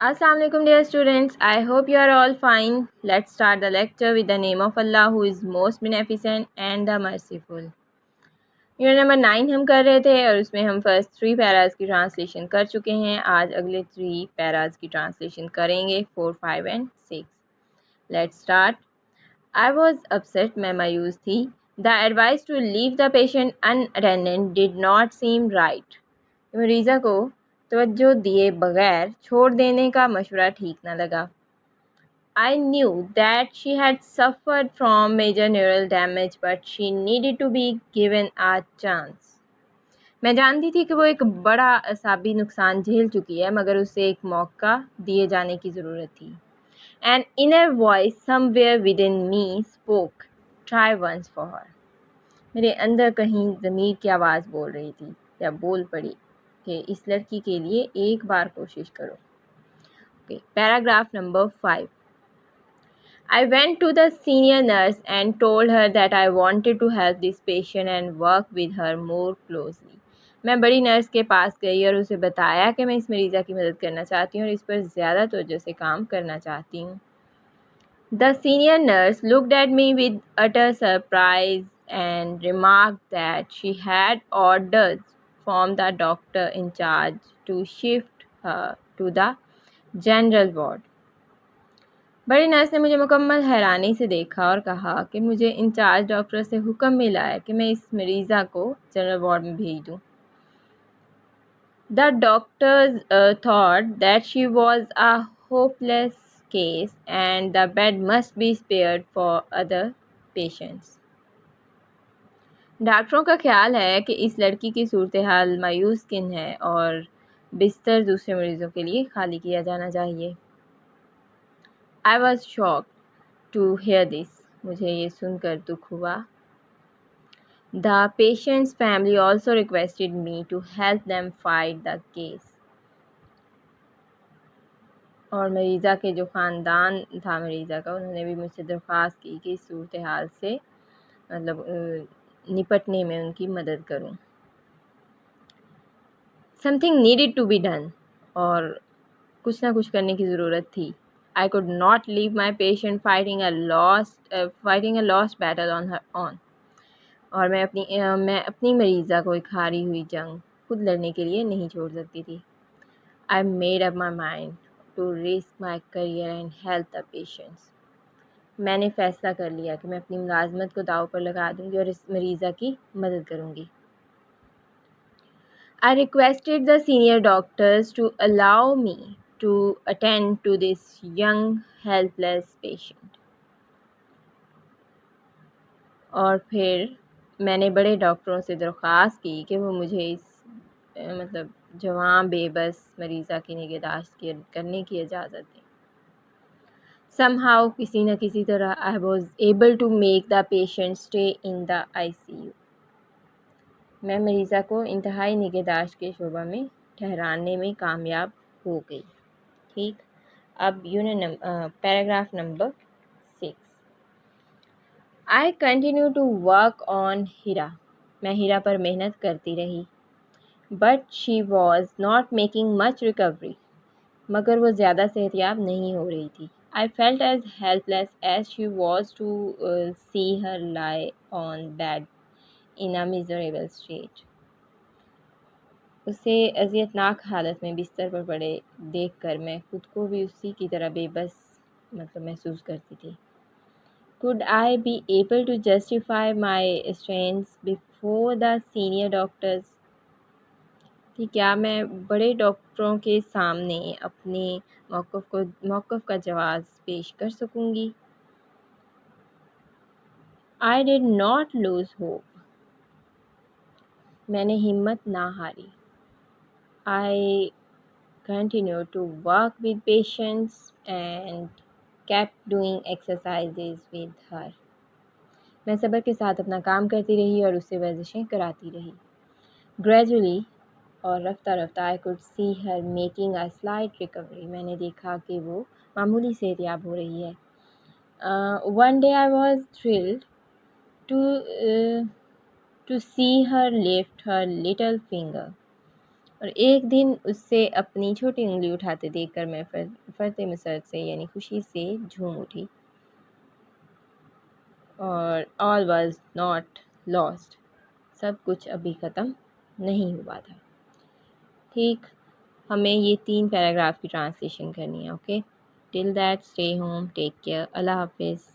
Assalamu alaikum dear students. I hope you are all fine. Let's start the lecture with the name of Allah who is most beneficent and the merciful. Unit number 9 हम कर रहे थे और उसमें हम first 3 paras की translation कर चुके हैं. आज अगले 3 पैराज की ट्रांसलेशन करेंगे 4, 5 and 6. Let's start. I was upset. मैं मायूस थी. The advice to leave the patient unattended did not seem right. मरीज़ा को तवज्जो दिए बगैर छोड़ देने का मशवरा ठीक न लगा. I knew that she had suffered from major neural damage, but she needed to be given a chance. मैं जानती थी कि वो एक बड़ा असाबी नुकसान झेल चुकी है, मगर उसे एक मौका दिए जाने की ज़रूरत थी. An inner voice somewhere within me spoke, try once for her. मेरे अंदर कहीं ज़मीर की आवाज़ बोल रही थी या बोल पड़ी कि इस लड़की के लिए एक बार कोशिश करो. Paragraph number 5. I went to the senior nurse and told her that I wanted to help this patient and work with her more closely. मैं बड़ी नर्स के पास गई और उसे बताया कि मैं इस मरीज़ा की मदद करना चाहती हूँ और इस पर ज़्यादा तवज्जो से काम करना चाहती हूँ. The senior nurse looked at me with utter surprise and remarked that she had orders from the doctor in charge to shift her to the general ward. बड़ी नर्स ने मुझे मुकम्मल हैरानी से देखा और कहा कि मुझे इंचार्ज डॉक्टर से हुक्म मिला है कि मैं इस मरीज़ा को जनरल वार्ड में भेज दूं. The doctors thought that she was a hopeless case and the bed must be spared for other patients. डॉक्टरों का ख्याल है कि इस लड़की की सूरत हाल मायूस किन है और बिस्तर दूसरे मरीज़ों के लिए खाली किया जाना चाहिए. I was shocked to hear this. मुझे ये सुनकर दुख हुआ. The patient's family also requested me to help them fight the case. और मरीज़ा के जो ख़ानदान था मरीज़ा का उन्होंने भी मुझसे दरख्वास्त की कि इस सूरत हाल से मतलब निपटने में उनकी मदद करूं. Something needed to be done. और कुछ ना कुछ करने की ज़रूरत थी. I could not leave my patient fighting a lost battle on her own. और मैं अपनी मरीज़ा को एक हारी हुई जंग खुद लड़ने के लिए नहीं छोड़ सकती थी. I made up my mind to risk my career and help the patients. मैंने फ़ैसला कर लिया कि मैं अपनी मुलाजमत को दाव पर लगा दूंगी और इस मरीज़ा की मदद करूंगी. I requested the senior doctors to allow me to attend to this young helpless patient. और फिर मैंने बड़े डॉक्टरों से दरख्वास्त की कि वो मुझे इस मतलब जवान बेबस मरीज़ा की निगहदाश्त करने की इजाज़त दें. Somehow किसी न किसी तरह I was able to make the patient stay in the ICU. मैं मरीज़ा को इंतहाई निगहदाश्त के शोबा में ठहराने में कामयाब हो गई. ठीक. अब paragraph number 6. I continue to work on Hira. मैं हीरा पर मेहनत करती रही. But she was not making much recovery. मगर वो ज़्यादा सेहतियाब नहीं हो रही थी. I felt as helpless as she was to see her lie on bed in a miserable state. उसे अज़ियतनाक हालत में बिस्तर पर पड़े देखकर मैं खुद को भी उसी की तरह बेबस महसूस करती थी. Could I be able to justify my stance before the senior doctors? कि क्या मैं बड़े डॉक्टरों के सामने अपने मौक़िफ़ का जवाब पेश कर सकूँगी. I did not lose hope. मैंने हिम्मत ना हारी. I continued to work with patients and kept doing exercises with her. मैं सब्र के साथ अपना काम करती रही और उससे वर्जिशें कराती रही. Gradually और रफ्ता रफ्ता I could see her making a slight recovery. मैंने देखा कि वो मामूली सेहतियाब हो रही है. One day I was thrilled to see her lift her little finger. और एक दिन उससे अपनी छोटी उंगली उठाते देखकर मैं फरते मसरत से यानी खुशी से झूम उठी। और ऑल वाज नॉट लॉस्ट, सब कुछ अभी ख़त्म नहीं हुआ था। ठीक, हमें ये 3 पैराग्राफ की ट्रांसलेशन करनी है। Okay, till that stay home, take care, अल्लाह हाफिज़।